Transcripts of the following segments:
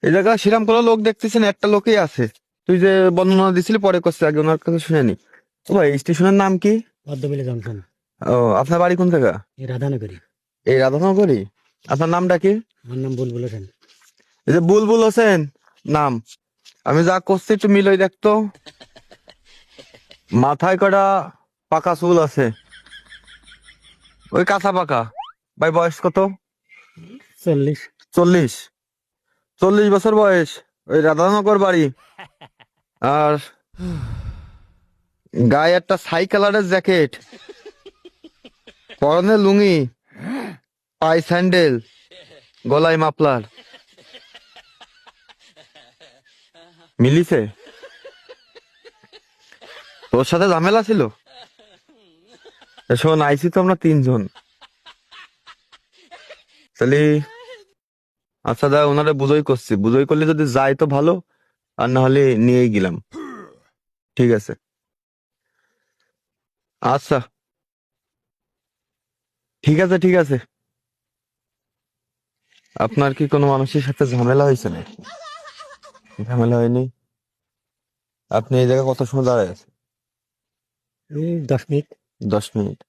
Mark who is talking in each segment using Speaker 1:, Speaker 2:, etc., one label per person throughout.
Speaker 1: এই জায়গায় সেরাম কোনো লোক দেখতেছেন, একটা লোকই আছে। তুই যে বর্ণনা দিছিলি পরে করছে, আগে ওনার কাছে শুনেনি। ও ভাই, স্টেশনের নাম কি?
Speaker 2: পদ্মবিলে জংশন।
Speaker 1: ও, আপনার বাড়ি কোন জায়গা?
Speaker 2: এই রাধানগরী।
Speaker 1: এই রাধানগরী। আপনার নামটা কি?
Speaker 2: আমার নাম বুলবুল হোসেন।
Speaker 1: এই যে বুলবুল হোসেন নাম, আমি যা করছি একটু মিলই দেখতো। মাথায় কটা পাকা চুল আছে, ওই কাঁচা পাকা। ভাই বয়স কত?
Speaker 2: 40।
Speaker 1: 40? 40 বছর বয়স, ওই রাধানগর বাড়ি। আর গায়ে একটা ছাই কালারের জ্যাকেট, পরনে লুঙ্গি, পায়ে স্যান্ডেল, গলায় মাফলার। মিলিছে? তোর সাথে ঝামেলা ছিল? শোন, আইসি তো আমরা 3 জন। তাহলে আচ্ছা দা, ওনারে বুঝোই করছি, বুঝোই করলে যদি যাই তো ভালো, আর না হলে নিয়েই গেলাম। ঠিক আছে, আচ্ছা, ঠিক আছে, ঠিক আছে। আপনার কি কোনো মানুষের সাথে ঝামেলা হয়েছে না? ঝামেলা হয়নি? আপনি এই জায়গায় কত সময় দাঁড়ায় আছেন?
Speaker 2: 10 মিনিট।
Speaker 1: 10 মিনিট?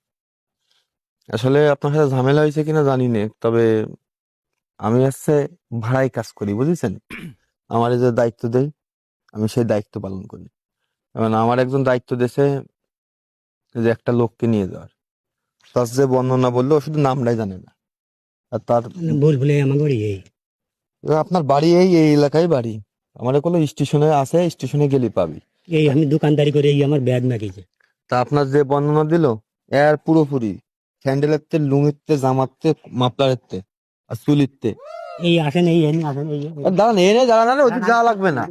Speaker 1: আসলে আপনার সাথে ঝামেলা হয়েছে কিনা জানি না, তবে আমি হচ্ছে ভাড়ায় কাজ করি, বুঝেছেন? আমার এই যে দায়িত্ব দেয়, আমি সেই দায়িত্ব পালন করি। এবং আমার একজন দায়িত্ব দিয়েছে যে একটা লোককে নিয়ে যাওয়ার। তার যে বর্ণনা বললো, ও শুধু নামটাই জানে না। আর তার
Speaker 2: বুলবুলে আমার বাড়ি এই।
Speaker 1: আপনার বাড়ি এই এই এলাকায় বাড়ি? আমার কোনো স্টেশনে আছে, স্টেশনে গেলে পাবি।
Speaker 2: এই আমি দোকানদারি করে এই আমার ব্যাগ মাগিছে।
Speaker 1: তা আপনার যে বর্ণনা দিল, এর পুরোপুরি স্যান্ডেলের তে, লুঙ্গির তে, জামার তে, মাফলারের তে, আর চুলির তে।
Speaker 2: এই আসেন, এই আসেন, এই
Speaker 1: দাঁড়ান, এনে দাঁড়ান, আরে ওদিক যাওয়া লাগবে না।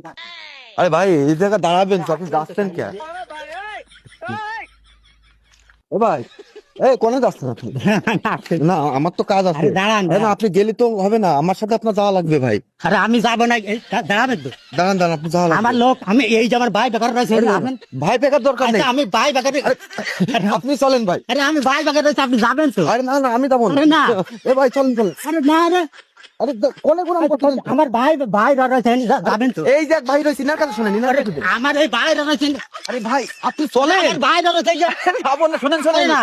Speaker 1: আরে ভাই, এই জায়গায় দাঁড়াবেন তো, আপনি যাচ্ছেন কে? ও ভাই, এই কোনে যাচ্ছেন আপনি? না, আমার তো কাজ আছে।
Speaker 2: আরে দাঁড়ান,
Speaker 1: আরে না, আপনি গেলে তো হবে না, আমার সাথে আপনার যাওয়া লাগবে ভাই।
Speaker 2: আরে আমি যাবো না, দাঁড়াবেন তো।
Speaker 1: দাঁড়ান দাঁড়ান, আপনি যাওয়া লাগবে।
Speaker 2: আমার লোক, আমি এই যে আমার ভাই বেকার রয়েছে,
Speaker 1: আরে না,
Speaker 2: আপনি
Speaker 1: ভাই পেকার দরকার নেই।
Speaker 2: আচ্ছা, আমি ভাই বেকার
Speaker 1: আপনি চলেন ভাই।
Speaker 2: আরে আমি ভাই বেকার রয়েছে, আপনি যাবেন তো।
Speaker 1: আরে না না, আমি যাবো
Speaker 2: আরে না।
Speaker 1: এ ভাই চলেন চলেন।
Speaker 2: আরে না রে,
Speaker 1: আরে কোনে কোন
Speaker 2: আমার ভাই রয়েছে, যাবেন তো।
Speaker 1: এই যে ভাই রয়েছে, ইনার কথা শুনেন, ইনার কথা শুনেন।
Speaker 2: আমার এই ভাই রয়েছে।
Speaker 1: আরে ভাই, আপনি চলেন।
Speaker 2: আমার ভাই রয়েছে।
Speaker 1: যাবো না, শোনেন শোনেন
Speaker 2: না।